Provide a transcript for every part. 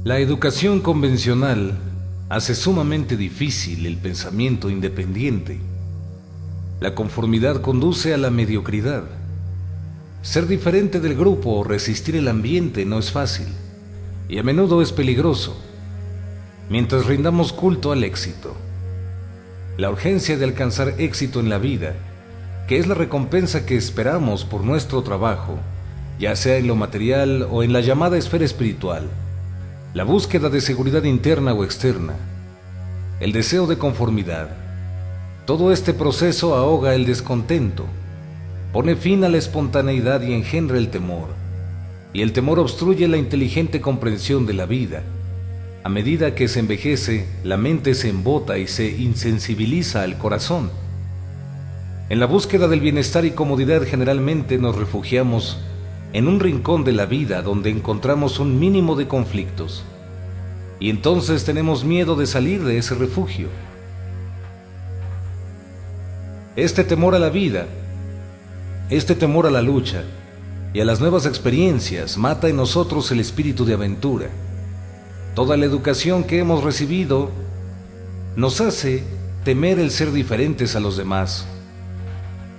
La educación convencional hace sumamente difícil el pensamiento independiente. La conformidad conduce a la mediocridad. Ser diferente del grupo o resistir el ambiente no es fácil, y a menudo es peligroso, mientras rindamos culto al éxito. La urgencia de alcanzar éxito en la vida, que es la recompensa que esperamos por nuestro trabajo, ya sea en lo material o en la llamada esfera espiritual, la búsqueda de seguridad interna o externa, el deseo de conformidad. Todo este proceso ahoga el descontento, pone fin a la espontaneidad y engendra el temor, y el temor obstruye la inteligente comprensión de la vida. A medida que se envejece, la mente se embota y se insensibiliza al corazón. En la búsqueda del bienestar y comodidad generalmente nos refugiamos en un rincón de la vida donde encontramos un mínimo de conflictos, y entonces tenemos miedo de salir de ese refugio. Este temor a la vida, este temor a la lucha y a las nuevas experiencias mata en nosotros el espíritu de aventura. Toda la educación que hemos recibido nos hace temer el ser diferentes a los demás,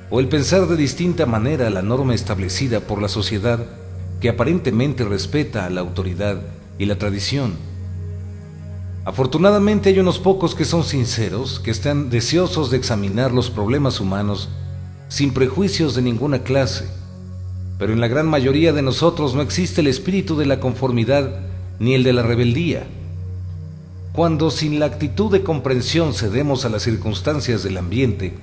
o el pensar de distinta manera a la norma establecida por la sociedad que aparentemente respeta a la autoridad y la tradición. Afortunadamente hay unos pocos que son sinceros, que están deseosos de examinar los problemas humanos sin prejuicios de ninguna clase, pero en la gran mayoría de nosotros no existe el espíritu de la conformidad ni el de la rebeldía. Cuando sin la actitud de comprensión cedemos a las circunstancias del ambiente,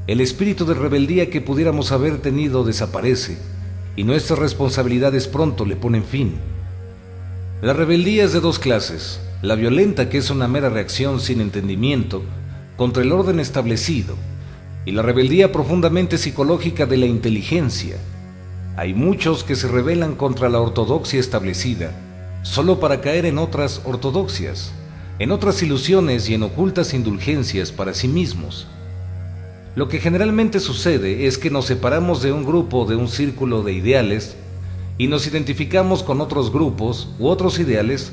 el espíritu de rebeldía que pudiéramos haber tenido desaparece y nuestras responsabilidades pronto le ponen fin. La rebeldía es de dos clases: la violenta, que es una mera reacción sin entendimiento contra el orden establecido, y la rebeldía profundamente psicológica de la inteligencia. Hay muchos que se rebelan contra la ortodoxia establecida solo para caer en otras ortodoxias, en otras ilusiones y en ocultas indulgencias para sí mismos. Lo que generalmente sucede es que nos separamos de un grupo, de un círculo de ideales, y nos identificamos con otros grupos u otros ideales,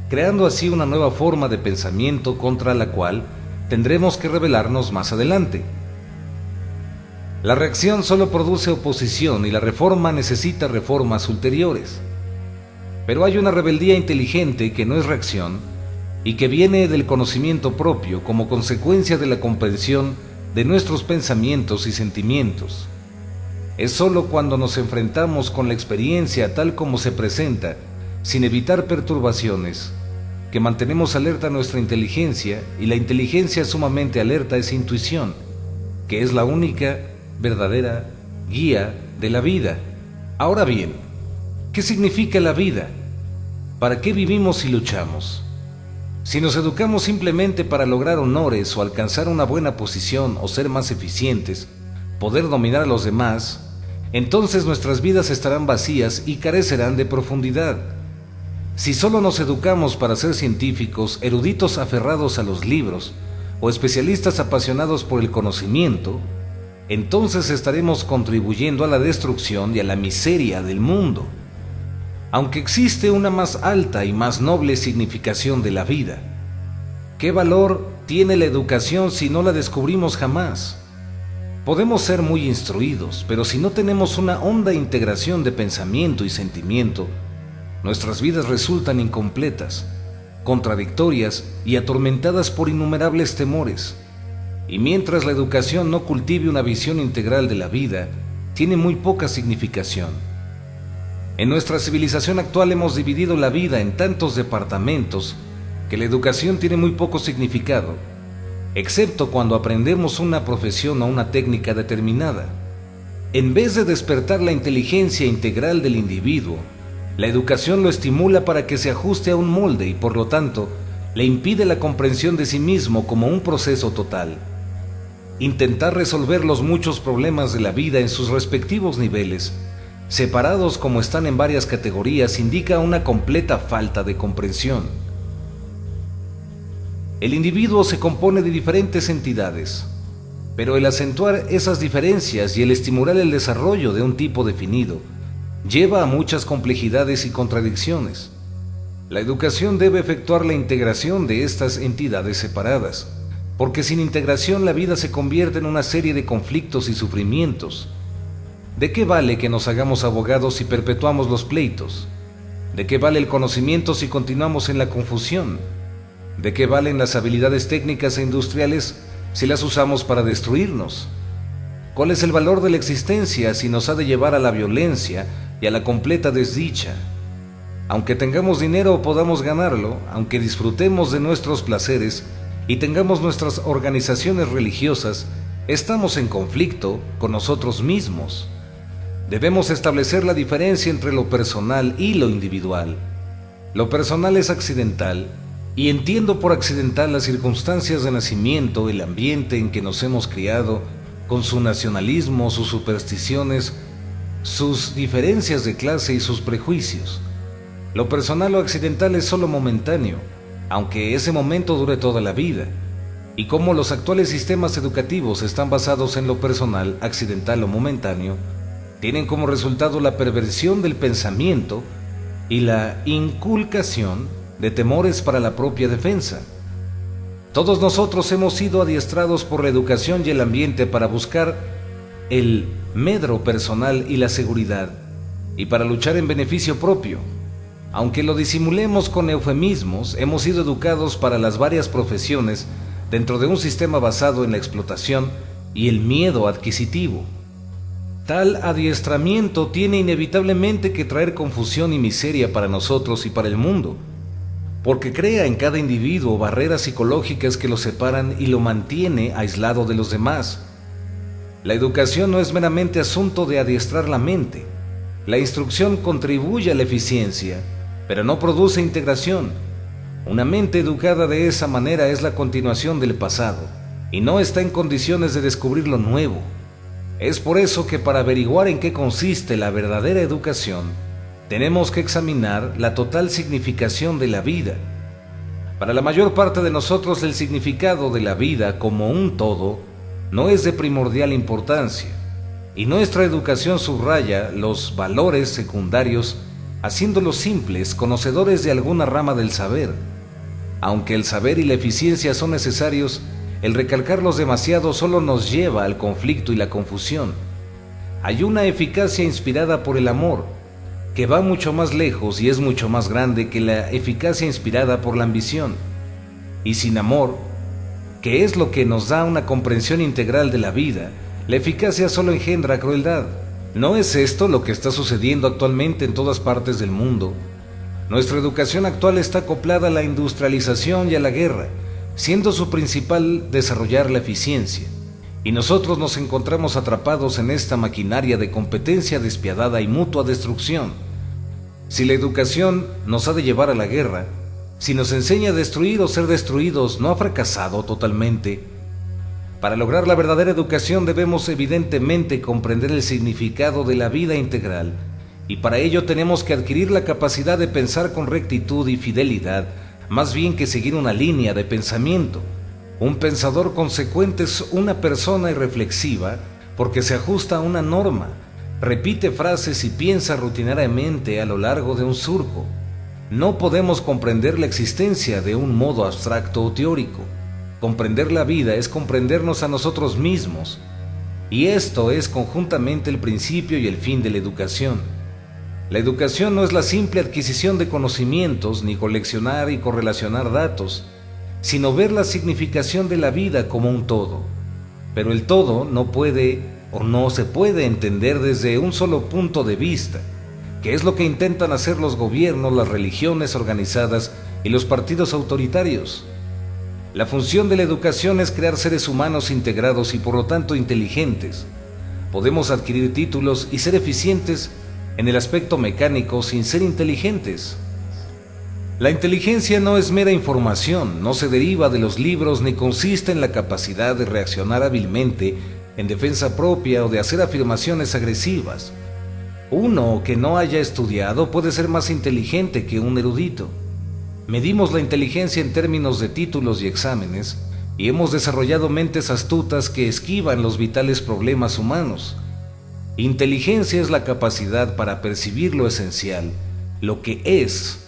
creando así una nueva forma de pensamiento contra la cual tendremos que rebelarnos más adelante. La reacción solo produce oposición y la reforma necesita reformas ulteriores. Pero hay una rebeldía inteligente que no es reacción y que viene del conocimiento propio como consecuencia de la comprensión de nuestros pensamientos y sentimientos. Es sólo cuando nos enfrentamos con la experiencia tal como se presenta, sin evitar perturbaciones, que mantenemos alerta nuestra inteligencia, y la inteligencia sumamente alerta es intuición, que es la única verdadera guía de la vida. Ahora bien, ¿qué significa la vida? ¿Para qué vivimos y luchamos? Si nos educamos simplemente para lograr honores o alcanzar una buena posición o ser más eficientes, poder dominar a los demás, entonces nuestras vidas estarán vacías y carecerán de profundidad. Si solo nos educamos para ser científicos, eruditos aferrados a los libros o especialistas apasionados por el conocimiento, entonces estaremos contribuyendo a la destrucción y a la miseria del mundo. Aunque existe una más alta y más noble significación de la vida, ¿qué valor tiene la educación si no la descubrimos jamás? Podemos ser muy instruidos, pero si no tenemos una honda integración de pensamiento y sentimiento, nuestras vidas resultan incompletas, contradictorias y atormentadas por innumerables temores. Y mientras la educación no cultive una visión integral de la vida, tiene muy poca significación. En nuestra civilización actual hemos dividido la vida en tantos departamentos que la educación tiene muy poco significado, excepto cuando aprendemos una profesión o una técnica determinada. En vez de despertar la inteligencia integral del individuo, la educación lo estimula para que se ajuste a un molde y, por lo tanto, le impide la comprensión de sí mismo como un proceso total. Intentar resolver los muchos problemas de la vida en sus respectivos niveles, separados como están en varias categorías, indica una completa falta de comprensión. El individuo se compone de diferentes entidades, pero el acentuar esas diferencias y el estimular el desarrollo de un tipo definido lleva a muchas complejidades y contradicciones. La educación debe efectuar la integración de estas entidades separadas, porque sin integración la vida se convierte en una serie de conflictos y sufrimientos. ¿De qué vale que nos hagamos abogados si perpetuamos los pleitos? ¿De qué vale el conocimiento si continuamos en la confusión? ¿De qué valen las habilidades técnicas e industriales si las usamos para destruirnos? ¿Cuál es el valor de la existencia si nos ha de llevar a la violencia y a la completa desdicha? Aunque tengamos dinero o podamos ganarlo, aunque disfrutemos de nuestros placeres y tengamos nuestras organizaciones religiosas, estamos en conflicto con nosotros mismos. Debemos establecer la diferencia entre lo personal y lo individual. Lo personal es accidental, y entiendo por accidental las circunstancias de nacimiento, el ambiente en que nos hemos criado, con su nacionalismo, sus supersticiones, sus diferencias de clase y sus prejuicios. Lo personal o accidental es solo momentáneo, aunque ese momento dure toda la vida. Y como los actuales sistemas educativos están basados en lo personal, accidental o momentáneo, tienen como resultado la perversión del pensamiento y la inculcación de temores para la propia defensa. Todos nosotros hemos sido adiestrados por la educación y el ambiente para buscar el medro personal y la seguridad, y para luchar en beneficio propio. Aunque lo disimulemos con eufemismos, hemos sido educados para las varias profesiones dentro de un sistema basado en la explotación y el miedo adquisitivo. Tal adiestramiento tiene inevitablemente que traer confusión y miseria para nosotros y para el mundo, porque crea en cada individuo barreras psicológicas que lo separan y lo mantiene aislado de los demás. La educación no es meramente asunto de adiestrar la mente. La instrucción contribuye a la eficiencia, pero no produce integración. Una mente educada de esa manera es la continuación del pasado y no está en condiciones de descubrir lo nuevo. Es por eso que para averiguar en qué consiste la verdadera educación, tenemos que examinar la total significación de la vida. Para la mayor parte de nosotros el significado de la vida como un todo no es de primordial importancia, y nuestra educación subraya los valores secundarios, haciéndolos simples, conocedores de alguna rama del saber. Aunque el saber y la eficiencia son necesarios, el recalcarlos demasiado solo nos lleva al conflicto y la confusión. Hay una eficacia inspirada por el amor, que va mucho más lejos y es mucho más grande que la eficacia inspirada por la ambición. Y sin amor, que es lo que nos da una comprensión integral de la vida, la eficacia solo engendra crueldad. ¿No es esto lo que está sucediendo actualmente en todas partes del mundo? Nuestra educación actual está acoplada a la industrialización y a la guerra, siendo su principal desarrollar la eficiencia, y nosotros nos encontramos atrapados en esta maquinaria de competencia despiadada y mutua destrucción. Si la educación nos ha de llevar a la guerra, si nos enseña a destruir o ser destruidos, ¿no ha fracasado totalmente? Para lograr la verdadera educación debemos evidentemente comprender el significado de la vida integral, y para ello tenemos que adquirir la capacidad de pensar con rectitud y fidelidad, más bien que seguir una línea de pensamiento. Un pensador consecuente es una persona irreflexiva porque se ajusta a una norma, repite frases y piensa rutinariamente a lo largo de un surco. No podemos comprender la existencia de un modo abstracto o teórico. Comprender la vida es comprendernos a nosotros mismos, y esto es conjuntamente el principio y el fin de la educación. La educación no es la simple adquisición de conocimientos ni coleccionar y correlacionar datos, sino ver la significación de la vida como un todo. Pero el todo no puede o no se puede entender desde un solo punto de vista, que es lo que intentan hacer los gobiernos, las religiones organizadas y los partidos autoritarios. La función de la educación es crear seres humanos integrados y por lo tanto inteligentes. Podemos adquirir títulos y ser eficientes en el aspecto mecánico sin ser inteligentes. La inteligencia no es mera información, no se deriva de los libros ni consiste en la capacidad de reaccionar hábilmente en defensa propia o de hacer afirmaciones agresivas. Uno que no haya estudiado puede ser más inteligente que un erudito. Medimos la inteligencia en términos de títulos y exámenes, y hemos desarrollado mentes astutas que esquivan los vitales problemas humanos. Inteligencia es la capacidad para percibir lo esencial, lo que es,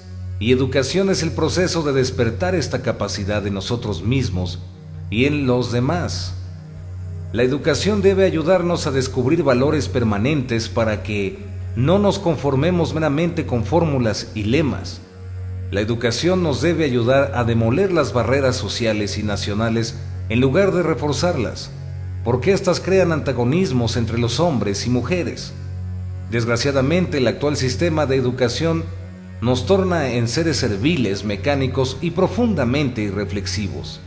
y educación es el proceso de despertar esta capacidad en nosotros mismos y en los demás. La educación debe ayudarnos a descubrir valores permanentes para que no nos conformemos meramente con fórmulas y lemas. La educación nos debe ayudar a demoler las barreras sociales y nacionales en lugar de reforzarlas, porque éstas crean antagonismos entre los hombres y mujeres. Desgraciadamente, el actual sistema de educación nos torna en seres serviles, mecánicos y profundamente irreflexivos.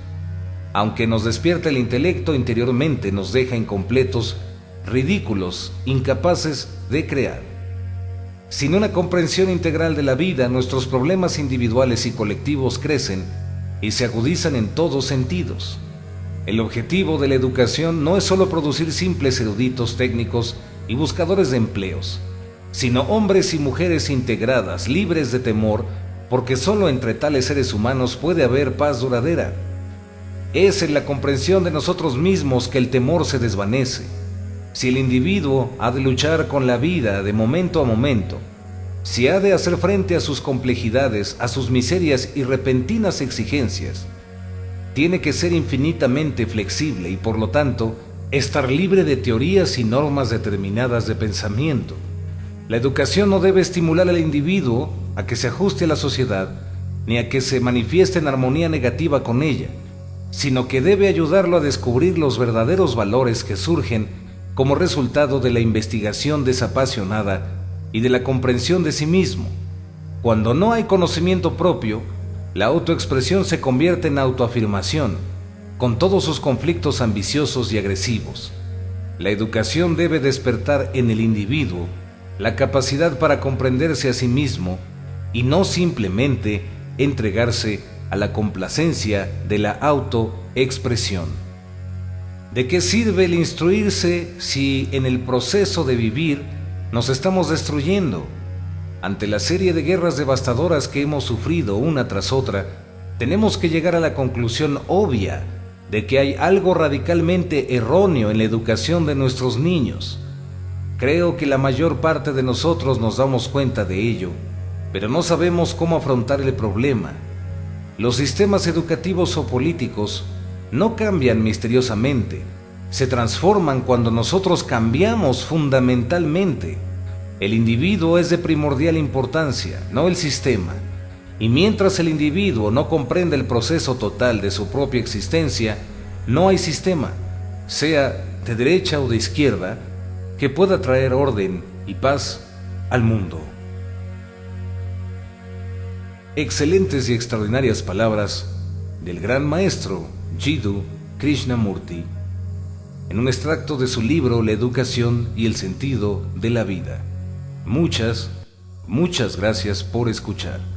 Aunque nos despierta el intelecto, interiormente nos deja incompletos, ridículos, incapaces de crear. Sin una comprensión integral de la vida, nuestros problemas individuales y colectivos crecen y se agudizan en todos sentidos. El objetivo de la educación no es solo producir simples eruditos técnicos y buscadores de empleos, sino hombres y mujeres integradas, libres de temor, porque solo entre tales seres humanos puede haber paz duradera. Es en la comprensión de nosotros mismos que el temor se desvanece. Si el individuo ha de luchar con la vida de momento a momento, si ha de hacer frente a sus complejidades, a sus miserias y repentinas exigencias, tiene que ser infinitamente flexible y, por lo tanto, estar libre de teorías y normas determinadas de pensamiento. La educación no debe estimular al individuo a que se ajuste a la sociedad, ni a que se manifieste en armonía negativa con ella, sino que debe ayudarlo a descubrir los verdaderos valores que surgen como resultado de la investigación desapasionada y de la comprensión de sí mismo. Cuando no hay conocimiento propio, la autoexpresión se convierte en autoafirmación, con todos sus conflictos ambiciosos y agresivos. La educación debe despertar en el individuo la capacidad para comprenderse a sí mismo y no simplemente entregarse a la complacencia de la autoexpresión. ¿De qué sirve el instruirse si en el proceso de vivir nos estamos destruyendo? Ante la serie de guerras devastadoras que hemos sufrido una tras otra, tenemos que llegar a la conclusión obvia de que hay algo radicalmente erróneo en la educación de nuestros niños. Creo que la mayor parte de nosotros nos damos cuenta de ello, pero no sabemos cómo afrontar el problema. Los sistemas educativos o políticos no cambian misteriosamente, se transforman cuando nosotros cambiamos fundamentalmente. El individuo es de primordial importancia, no el sistema, y mientras el individuo no comprenda el proceso total de su propia existencia, no hay sistema, sea de derecha o de izquierda, que pueda traer orden y paz al mundo. Excelentes y extraordinarias palabras del gran maestro Jiddu Krishnamurti, en un extracto de su libro La educación y el sentido de la vida. Muchas gracias por escuchar.